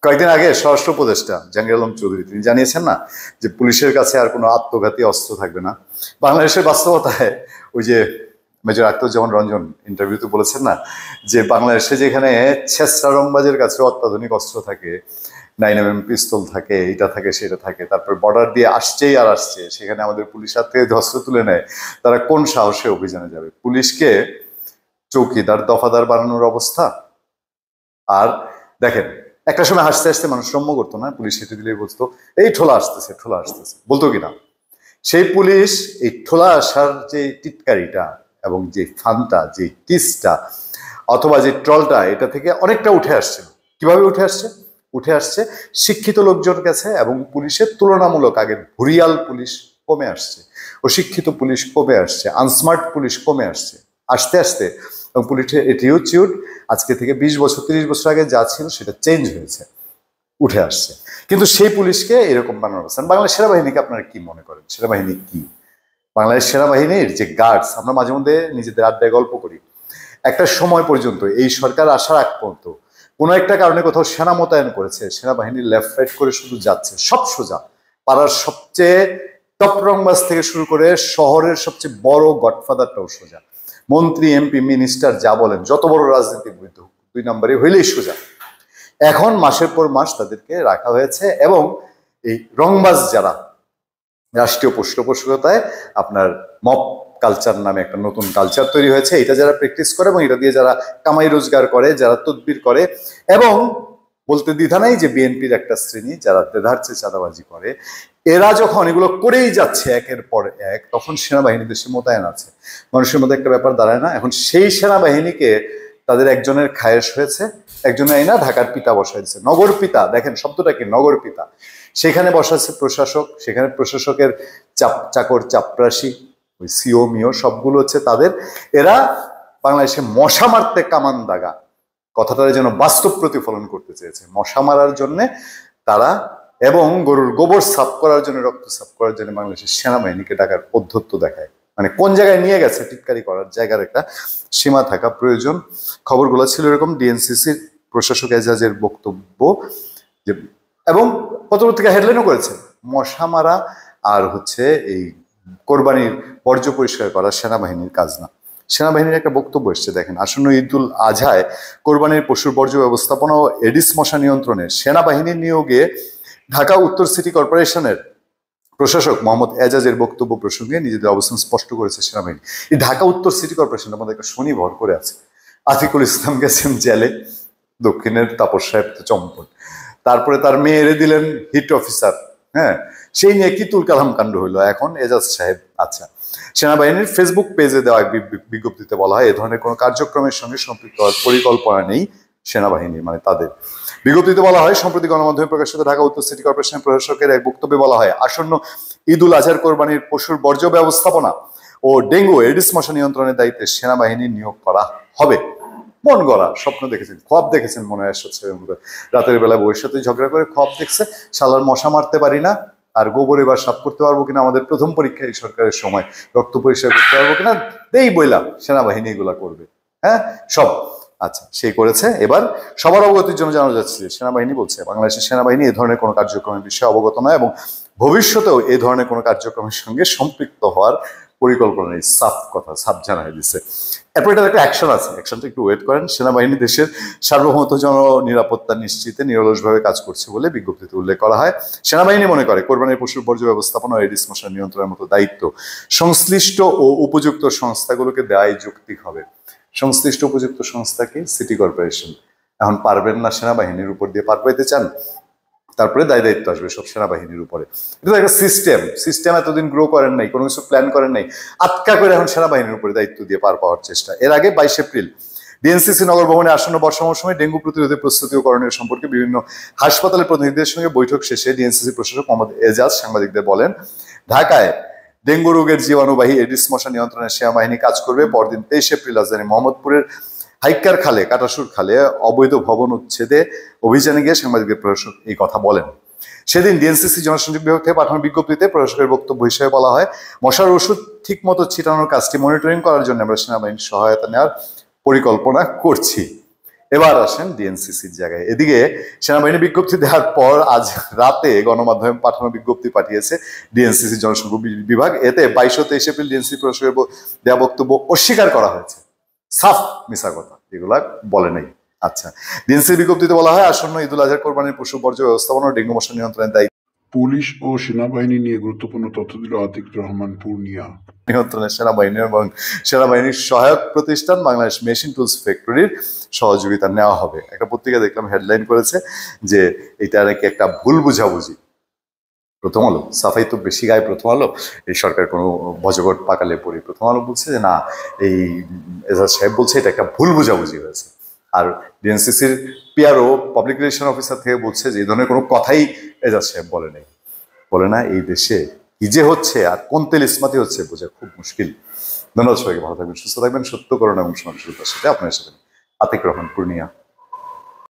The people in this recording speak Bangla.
কয়েকদিন আগে স্বরাষ্ট্র উপদেষ্টা জাহাঙ্গীর আলম চৌধুরী তিনি জানিয়েছেন না যে পুলিশের কাছে আর কোনো আত্মঘাতী অস্ত্র থাকবে না। বাংলাদেশের বাস্তবতায় ওই যে মেজর আখতারুজ্জামান রঞ্জন ইন্টারভিউতে বলেছেন না যে বাংলাদেশে যেখানে ছেঁচড়া রংবাজের কাছে অত্যাধুনিক অস্ত্র থাকে, 9mm পিস্তল থাকে, এটা থাকে সেটা থাকে, তারপর বর্ডার দিয়ে আসছেই আর আসছে, সেখানে আমাদের পুলিশ হাত থেকে অস্ত্র তুলে নেয়, তারা কোন সাহসে অভিযানে যাবে? পুলিশকে চৌকিদার দফাদার বানানোর অবস্থা। আর দেখেন একটা সময় হাসতে হাসতে মানুষ রম্য করতো না, পুলিশ হেঁটে দিলেই বলতো এই ঠোলা আসতেছে, ঠোলা আসতেছে, বলতো কিনা? সেই পুলিশ এই ঠোলা আসার যে টিটকারিটা এবং যে ফানটা, যে টিসটা অথবা যে ট্রলটা, এটা থেকে অনেকটা উঠে আসছে। কিভাবে উঠে আসছে? উঠে আসছে শিক্ষিত লোকজনের কাছে, এবং পুলিশের তুলনামূলক আগে ভুরিয়াল পুলিশ কমে আসছে, অশিক্ষিত পুলিশ কমে আসছে, আনস্মার্ট পুলিশ কমে আসছে। আস্তে আস্তে এবং পুলিশের অ্যাটিটিউড আজকে থেকে 20 বছর 30 বছর আগে যা ছিল সেটা চেঞ্জ হয়েছে, উঠে আসছে। কিন্তু সেই পুলিশকে এরকম বানানো হচ্ছে। বাংলাদেশ সেনাবাহিনীকে আপনারা কি মনে করেন? সেনাবাহিনী কি? বাংলাদেশ সেনাবাহিনীর যে গার্ডস, আমরা মাঝে মধ্যে নিজেদের আড্ডায় গল্প করি, একটা সময় পর্যন্ত এই সরকার আসার আগ পর্যন্ত কোনো একটা কারণে কোথাও সেনা মোতায়েন করেছে, সেনাবাহিনী লেফট রাইট করে শুধু যাচ্ছে, সব সোজা। পাড়ার সবচেয়ে টপ রংবাজ থেকে শুরু করে শহরের সবচেয়ে বড় গডফাদারটাও সোজা। মন্ত্রী এমপি মিনিস্টার যা বলেন, যত বড় রাজনীতিবিদ হোক, 2 নম্বরে হইলেই সোজা। এখন মাসের পর মাস তাদেরকে রাখা হয়েছে, এবং এই রংবাজ যারা রাষ্ট্রীয় পৃষ্ঠপোষকতায় আপনার মব কালচার নামে একটা নতুন কালচার তৈরি হয়েছে, এটা যারা প্র্যাকটিস করে এবং এটা দিয়ে যারা কামাই রোজগার করে, যারা তদবির করে, এবং বলতে দ্বিধা নাই যে বিএনপির একটা শ্রেণী যারা দেধারচে চাঁদাবাজি করে, এরা যখন এগুলো করেই যাচ্ছে একের পর এক, তখন সেনাবাহিনী দেশে মোতায়েন আছে। মানুষের মধ্যে একটা ব্যাপার দাঁড়ায় না? এখন সেই সেনাবাহিনীকে তাদের একজনের খায়েশ হয়েছে, একজনের আইনা ঢাকার পিতা বসাই দিচ্ছে, নগর পিতা। দেখেন শব্দটা কি, নগর পিতা। সেখানে বসাচ্ছে প্রশাসক, সেখানে প্রশাসকের চাকর চাপরাশি, ওই সিও মিও সবগুলো হচ্ছে তাদের। এরা বাংলাদেশে মশা মারতে কামান দাগা কথাটা যেন বাস্তব প্রতিফলন করতে চেয়েছে। মশা মারার জন্যে তারা, এবং গরুর গোবর সাফ করার জন্য, রক্ত সাফ করার জন্য বাংলাদেশের সেনাবাহিনীকে ডাকার পদ্ধতি দেখায়। মানে কোন জায়গায় নিয়ে গেছে, টিটকারি করার জায়গার একটা সীমা থাকা প্রয়োজন। খবরগুলো ছিল এরকম, ডিএনসিসির প্রশাসক এজাজের বক্তব্য যে, এবং পত্রপত্রিকা হেডলাইনও করেছে, মশা মারা আর হচ্ছে এই কোরবানির বর্জ্য পরিষ্কার করা সেনাবাহিনীর কাজ না। সেনাবাহিনীর একটা বক্তব্য এসছে, দেখেন, আসন্ন ঈদুল আজহায় কোরবানির পশুর বর্জ্য ব্যবস্থাপনা ও এডিস মশা নিয়ন্ত্রণে সেনাবাহিনীর নিয়োগে ঢাকা উত্তর সিটি কর্পোরেশনের প্রশাসক মোহাম্মদ এজাজের বক্তব্য প্রসঙ্গে নিজেদের অবস্থান স্পষ্ট করেছে সেনাবাহিনী। এই ঢাকা উত্তর সিটি কর্পোরেশন আমাদের একটা শনি ভর করে আছে। আতিকুল ইসলাম গেছেন জেলে, দক্ষিণের তাপস সাহেব তো চম্পট, তারপরে তার মেয়েরে দিলেন হিট অফিসার, হ্যাঁ, সেই নিয়ে কি তুল কালাম কাণ্ড হইলো। এখন এজাজ সাহেব, আচ্ছা, সেনাবাহিনীর ফেসবুক পেজে দেওয়া বিজ্ঞপ্তিতে বলা হয় এ ধরনের কোনো কার্যক্রমের সঙ্গে সম্পৃক্ত হওয়ার পরিকল্পনা নেই সেনাবাহিনীর, মানে তাদের। বিজ্ঞপ্তিতে বলা হয়, সম্প্রতি গণমাধ্যমে প্রকাশিত ঢাকা উত্তর সিটি কর্পোরেশনের প্রশাসকের এক বক্তব্যে বলা হয়, আসন্ন ঈদুল আজহার কোরবানির পশুর বর্জ্য ব্যবস্থাপনা ও ডেঙ্গু এডিস মশা নিয়ন্ত্রণের দায়িত্বে সেনাবাহিনী নিয়োগ করা হবে। মন গড়া স্বপ্ন দেখেছেন, খোয়াব দেখেছেন মনে হয়। রাতের বেলা বউয়ের সাথে ঝগড়া করে খোয়াব দেখছে, শালার মশা মারতে পারি না, আর গোবর এবার সাফ করতে পারবো কিনা, আমাদের প্রথম পরীক্ষা এই সরকারের সময় রক্ত পরিষ্কার করতে পারবো কিনা, দেই বইলাম সেনাবাহিনী এগুলা করবে, হ্যাঁ সব। আচ্ছা, সেই করেছে। এবার সবার অবগতির জন্য জানা যাচ্ছে যে সেনাবাহিনী বলছে বাংলাদেশের সেনাবাহিনী এ ধরনের কোনো কার্যক্রমের বিষয়ে অবগত নয় এবং ভবিষ্যতেও এ ধরনের কোনো কার্যক্রমের সঙ্গে সম্পৃক্ত হওয়ার পরিকল্পনা নেই। সাফ কথা, সাফ জানাই দিচ্ছে। এরপর এটার একটা অ্যাকশন আছে, অ্যাকশনটা একটু ওয়েট করেন। সেনাবাহিনী দেশের সার্বভৌমত্ব জন নিরাপত্তা নিশ্চিতে নিরলসভাবে কাজ করছে বলে বিজ্ঞপ্তিতে উল্লেখ করা হয়। সেনাবাহিনী মনে করে কোরবানির পশুর বর্জ্য ব্যবস্থাপনা ও এডিস মশা নিয়ন্ত্রণের মতো দায়িত্ব সংশ্লিষ্ট ও উপযুক্ত সংস্থাগুলোকে দেওয়াই যৌক্তিক হবে। সংশ্লিষ্ট উপযুক্ত সংস্থাকে সিটি কর্পোরেশন। এখন পারবেন না সেনাবাহিনীর উপর দিয়ে পার পাইতে চান, তারপরে দায় দায়িত্ব আসবে সব সেনাবাহিনীর উপরে। এটা একটা সিস্টেম এতদিন গ্রো করেন নাই, কোনো কিছু প্ল্যান করেন নাই, আটকা করে এখন সেনাবাহিনীর উপরে দায়িত্ব দিয়ে পার পাওয়ার চেষ্টা। এর আগে 22 এপ্রিল ডিএনসিসি নগর ভবনে আসন্ন বর্ষা মৌসুমে ডেঙ্গু প্রতিরোধে প্রস্তুতি ও করণীয় সম্পর্কে বিভিন্ন হাসপাতালের প্রতিনিধিদের সঙ্গে বৈঠক শেষে ডিএনসিসি প্রশাসক মোহাম্মদ এজাজ সাংবাদিকদের বলেন, ঢাকায় ডেঙ্গু রোগের জীবাণুবাহী এডিস মশা নিয়ন্ত্রণে সেনাবাহিনী কাজ করবে। পরদিন 23 এপ্রিল রাজধানী মোহাম্মদপুরের হাইকার খালে, কাটাসুর খালে অবৈধ ভবন উচ্ছেদে অভিযানে গিয়ে সাংবাদিকদের প্রশাসক এই কথা বলেন। সেদিন ডিএনসিসি জনসংযোগ বিভাগ থেকে পাঠানো বিজ্ঞপ্তিতে প্রশাসকের বক্তব্য হিসেবে বলা হয়, মশার ওষুধ ঠিক মতো ছিটানোর কাজটি মনিটরিং করার জন্য আমরা সেনাবাহিনীর সহায়তা নেওয়ার পরিকল্পনা করছি। এবার আসেন ডিএনসিসির জায়গায়। এদিকে সেনাবাহিনী বিজ্ঞপ্তি দেওয়ার পর আজ রাতে গণমাধ্যমে পাঠানো বিজ্ঞপ্তি পাঠিয়েছে ডিএনসিসি জনসংযোগ বিভাগ। এতে 22 ও 23 এপ্রিল ডিএনসিসি প্রশাসকের দেওয়া বক্তব্য অস্বীকার করা হয়েছে। সাফ মিছা কথা, এগুলা বলে নাই। আচ্ছা, ডিএনসিসির বিজ্ঞপ্তিতে বলা হয় আসন্ন ঈদুল আজহার কোরবানির পশু বর্জ্য ব্যবস্থাপনা ও ডেঙ্গু মশা নিয়ন্ত্রণের দায়িত্ব পুলিশ ও সেনাবাহিনী নিয়ে গুরুত্বপূর্ণ তথ্য দিল আতিক রহমান পূর্ণিয়া। নিয়ন্ত্রণের সেনাবাহিনীর এবং সেনাবাহিনীর সহায়ক প্রতিষ্ঠান বাংলাদেশ মেশিন টুলস ফ্যাক্টরির সহযোগিতা নেওয়া হবে। একটা পত্রিকা দেখলাম হেডলাইন করেছে যে এটা নাকি একটা ভুল বুঝাবুঝি। প্রথম আলো সাফাই তো বেশি গায়ে, প্রথম আলো এই সরকার কোনো বজগট পাকালে পড়ি। প্রথম আলো বলছে যে না, এই এজাজ সাহেব বলছে এটা একটা ভুল বুঝাবুঝি হয়েছে। আর ডিএনসিসির পিআরও পাবলিক রিলেশন অফিসার থেকে বলছে যে এই ধরনের কোনো কথাই এজাজ সাহেব বলে নেই। বলে না, এই দেশে কি যে হচ্ছে আর কোন তেল ইসমাতি হচ্ছে বোঝা খুব মুশকিল। ধন্যবাদ সবাইকে, ভালো থাকবেন, সুস্থ থাকবেন। সত্য করোনা এবং সমাজের সাথে আপনার সাথে আতিক রহমান পূর্ণিয়া।